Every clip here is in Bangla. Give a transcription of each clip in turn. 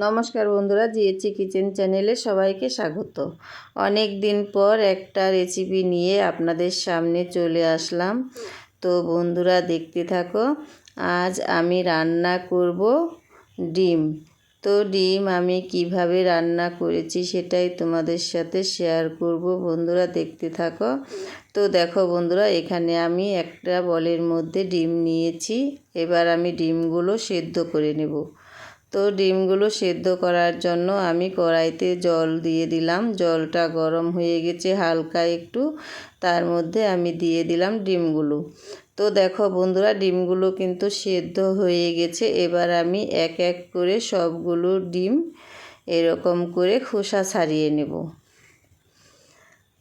নমস্কার বন্ধুরা, জিএচি কিচেন চ্যানেলে সবাইকে স্বাগত। অনেক দিন পর একটা রেসিপি নিয়ে আপনাদের সামনে চলে আসলাম। তো বন্ধুরা দেখতে থাকো। আজ আমি রান্না করব ডিম। তো ডিম আমি কিভাবে রান্না করেছি সেটাই তোমাদের সাথে শেয়ার করব। বন্ধুরা দেখতে থাকো। তো দেখো বন্ধুরা, এখানে আমি একটা বলের মধ্যে ডিম নিয়েছি। এবার আমি ডিমগুলো সেদ্ধ করে নেব। তো ডিমগুলো সেদ্ধ করার জন্য আমি কড়াইতে জল দিয়ে দিলাম। জলটা গরম হয়ে গেছে হালকা একটু, তার মধ্যে আমি দিয়ে দিলাম ডিমগুলো। তো দেখো বন্ধুরা, ডিমগুলো কিন্তু সেদ্ধ হয়ে গেছে। এবার আমি এক এক করে সবগুলো ডিম এরকম করে খোসা ছাড়িয়ে নেব।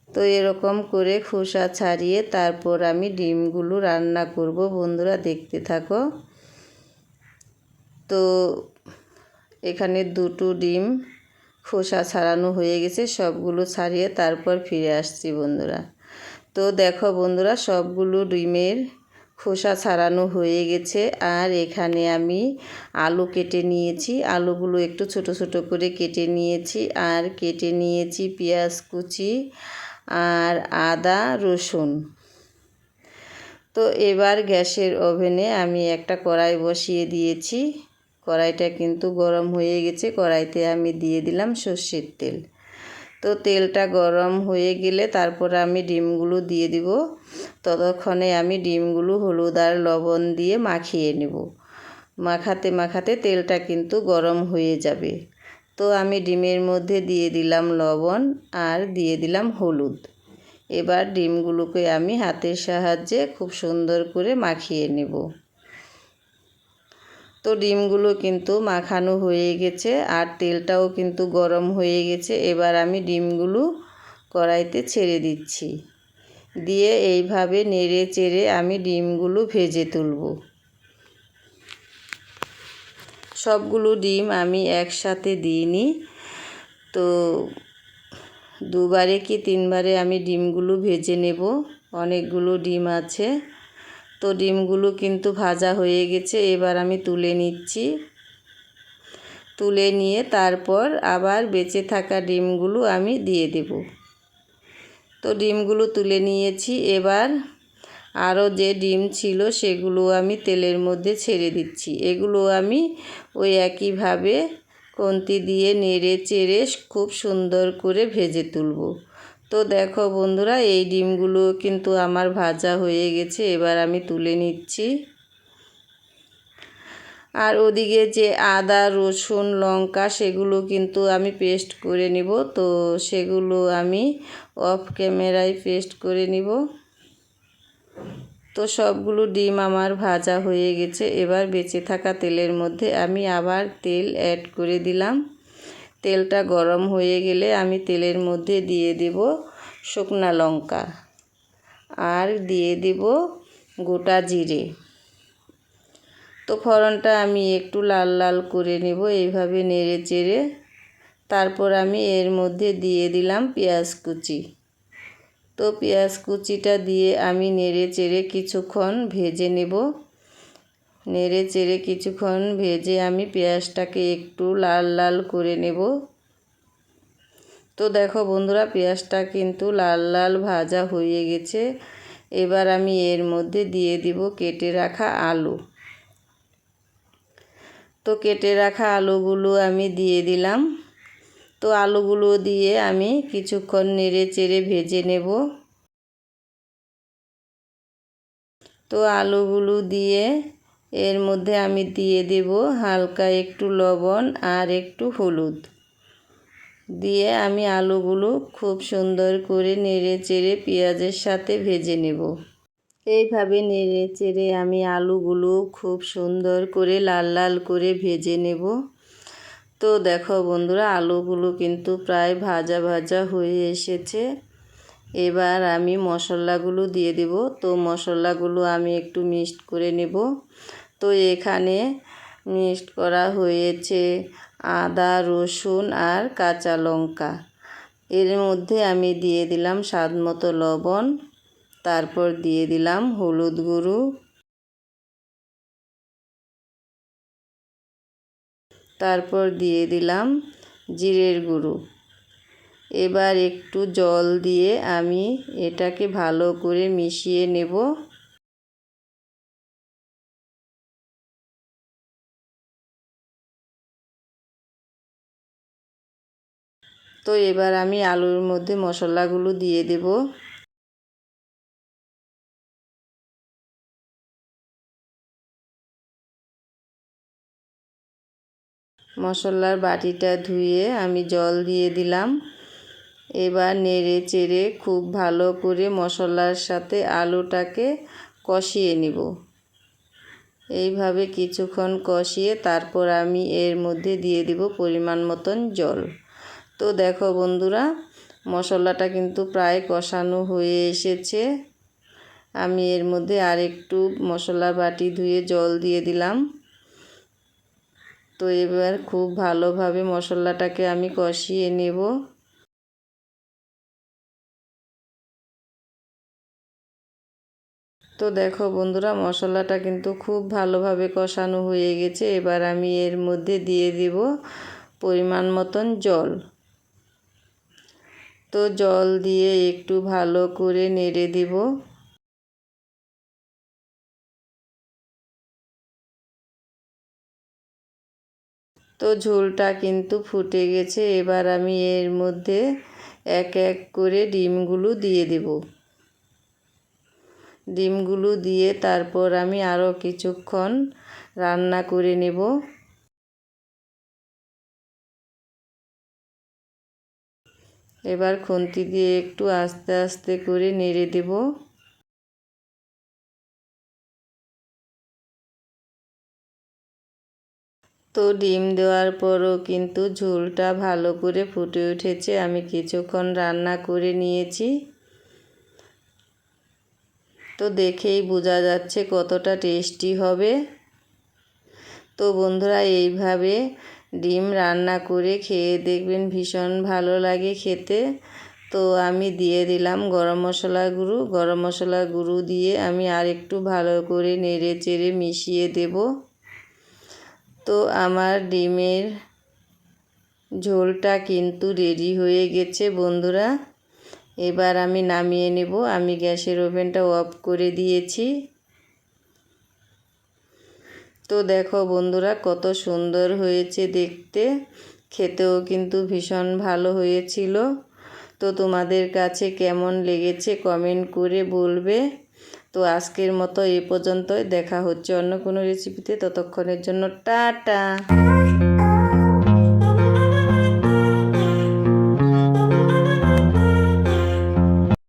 তো এরকম করে খোসা ছাড়িয়ে তারপর আমি ডিমগুলো রান্না করব। বন্ধুরা দেখতে থাকো। তো এখানে দুটো ডিম খোসা ছাড়ানো হয়ে গেছে, সবগুলো ছাড়িয়ে তারপর ফিরে আসছি বন্ধুরা। তো দেখো বন্ধুরা, সবগুলো ডিমের খোসা ছাড়ানো হয়ে গেছে। আর এখানে আমি আলু কেটে নিয়েছি। আলুগুলো একটু ছোট ছোট করে কেটে নিয়েছি। আর কেটে নিয়েছি পেঁয়াজ কুচি আর আদা রসুন। তো এবার গ্যাসের ওভেনে আমি একটা কড়াই বসিয়ে দিয়েছি। কড়াইটা কিন্তু গরম হয়ে গেছে। কড়াইতে আমি দিয়ে দিলাম সর্ষের তেল। তো তেলটা গরম হয়ে গেলে তারপর আমি ডিমগুলো দিয়ে দিব। ততক্ষণে আমি ডিমগুলো হলুদ আর লবণ দিয়ে মাখিয়ে নেব। মাখাতে মাখাতে তেলটা কিন্তু গরম হয়ে যাবে। তো আমি ডিমের মধ্যে দিয়ে দিলাম লবণ আর দিয়ে দিলাম হলুদ। এবার ডিমগুলোকে আমি হাতের সাহায্যে খুব সুন্দর করে মাখিয়ে নেব। তো ডিমগুলো কিন্তু মাখানো হয়ে গেছে আর তেলটাও কিন্তু গরম হয়ে গেছে। এবার আমি ডিমগুলো কড়াইতে ছেড়ে দিচ্ছি। দিয়ে এইভাবে নেড়ে চেড়ে আমি ডিমগুলো ভেজে তুলব। সবগুলো ডিম আমি একসাথে দিইনি। তো দুবারে কি তিনবারে আমি ডিমগুলো ভেজে নেব। অনেকগুলো ডিম আছে। তো ডিমগুলো কিন্তু ভাজা হয়ে গেছে। এবার আমি তুলে নিচ্ছি। তুলে নিয়ে তারপর আবার বেঁচে থাকা ডিমগুলো আমি দিয়ে দেব। তো ডিমগুলো তুলে নিয়েছি। এবার আরও যে ডিম ছিল সেগুলো আমি তেলের মধ্যে ছেড়ে দিচ্ছি। এগুলো আমি ওই একইভাবে খুন্তি দিয়ে নেড়ে চেড়ে খুব সুন্দর করে ভেজে তুলব। তো দেখো বন্ধুরা, এই ডিমগুলো কিন্তু আমার ভাজা হয়ে গেছে। এবার আমি তুলে নিচ্ছি। আর ওদিকে যে আদা রসুন লঙ্কা সেগুলো কিন্তু আমি পেস্ট করে নিব। তো সেগুলো আমি অফ ক্যামেরায় পেস্ট করে নিব। তো সবগুলো ডিম আমার ভাজা হয়ে গেছে। এবার বেঁচে থাকা তেলের মধ্যে আমি আবার তেল অ্যাড করে দিলাম। তেলটা গরম হয়ে গেলে আমি তেলের মধ্যে দিয়ে দেব শুকনা লঙ্কা আর দিয়ে দেব গোটা জিরে। তো ফোড়নটা আমি একটু লাল লাল করে নেব এইভাবে নেড়ে চেড়ে। তারপর আমি এর মধ্যে দিয়ে দিলাম পেঁয়াজ কুচি। তো পেঁয়াজ কুচিটা দিয়ে আমি নেড়ে চেড়ে কিছুক্ষণ ভেজে নেব। নেড়ে চেড়ে কিছুক্ষণ ভেজে আমি পেঁয়াজটাকে একটু লাল লাল করে নেব। তো দেখো বন্ধুরা, পেঁয়াজটা কিন্তু লাল লাল ভাজা হয়ে গেছে। এবার আমি এর মধ্যে দিয়ে দিব কেটে রাখা আলু। তো কেটে রাখা আলুগুলো আমি দিয়ে দিলাম। তো আলুগুলো দিয়ে আমি কিছুক্ষণ নেড়ে চেড়ে ভেজে নেব। তো আলুগুলো দিয়ে এর মধ্যে আমি দিয়ে দেব হালকা একটু লবণ আর একটু হলুদ দিয়ে আমি আলুগুলো খুব সুন্দর করে নেড়ে চেড়ে পেঁয়াজের সাথে ভেজে নেব। এইভাবে নেড়ে চেড়ে আমি আলুগুলো খুব সুন্দর করে লাল লাল করে ভেজে নেব। তো দেখো বন্ধুরা, আলুগুলো কিন্তু প্রায় ভাজা ভাজা হয়ে এসেছে। এবার আমি মশলাগুলো দিয়ে দেব। তো মশলাগুলো আমি একটু মিক্সড করে নেব। তো এখানে মিক্সড করা হয়েছে আদা রসুন আর কাঁচা লঙ্কা। এর মধ্যে আমি দিয়ে দিলাম স্বাদ মতো লবণ। তারপর দিয়ে দিলাম হলুদ গুঁড়ো। তারপর দিয়ে দিলাম জিরের গুঁড়ো। এবার একটু জল দিয়ে আমি এটাকে ভালো করে মিশিয়ে নেব। তো এবার আমি আলুর মধ্যে মশলাগুলো দিয়ে দেব। মশলার বাটিটা ধুয়ে আমি জল দিয়ে দিলাম। এবার নেড়ে চেড়ে খুব ভালো করে মশলার সাথে আলুটাকে কষিয়ে নিব। এইভাবে কিছুক্ষণ কষিয়ে তারপর আমি এর মধ্যে দিয়ে দিব পরিমাণ মতন জল। তো দেখো বন্ধুরা, মশলাটা কিন্তু প্রায় কষানো হয়ে এসেছে। আমি এর মধ্যে আরেকটু মশলা বাটি ধুয়ে জল দিয়ে দিলাম। তো এবার খুব ভালোভাবে মশলাটাকে আমি কষিয়ে নেব। তো দেখো বন্ধুরা, মশলাটা কিন্তু খুব ভালোভাবে কষানো হয়ে গেছে। এবার আমি এর মধ্যে দিয়ে দিব পরিমাণ মতন জল। তো জল দিয়ে একটু ভালো করে নেড়ে দিব। তো ঝোলটা কিন্তু ফুটে গেছে। এবার আমি এর মধ্যে এক এক করে ডিমগুলো দিয়ে দেব। ডিমগুলো দিয়ে তারপর আমি আরও কিছুক্ষণ রান্না করে নেব। এবার খুন্তি দিয়ে একটু আস্তে আস্তে করে নেড়ে দেব। তো ডিম দেওয়ার পরও কিন্তু ঝোলটা ভালো করে ফুটে উঠেছে। আমি কিছুক্ষণ রান্না করে নিয়েছি। তো দেখেই বোঝা যাচ্ছে কতটা টেস্টি হবে। তো বন্ধুরা, এইভাবে ডিম রান্না করে খেয়ে দেখবেন, ভীষণ ভালো লাগে খেতে। তো আমি দিয়ে দিলাম গরম মশলা গুঁড়ো দিয়ে আমি আরেকটু ভালো করে নেড়ে চেড়ে মিশিয়ে দেব। তো আমার ডিমের ঝোলটা কিন্তু রেডি হয়ে গেছে বন্ধুরা। এবার আমি নামিয়ে নেব। আমি গ্যাসের ওভেনটা অফ করে দিয়েছি। তো দেখো বন্ধুরা, কত সুন্দর হয়েছে দেখতে, খেতেও কিন্তু ভীষণ ভালো হয়েছিল। তো তোমাদের কাছে কেমন লেগেছে কমেন্ট করে বলবে। তো আজকের মতো এ পর্যন্তই। দেখা হচ্ছে অন্য কোনো রেসিপিতে। ততক্ষণের জন্য টাটা।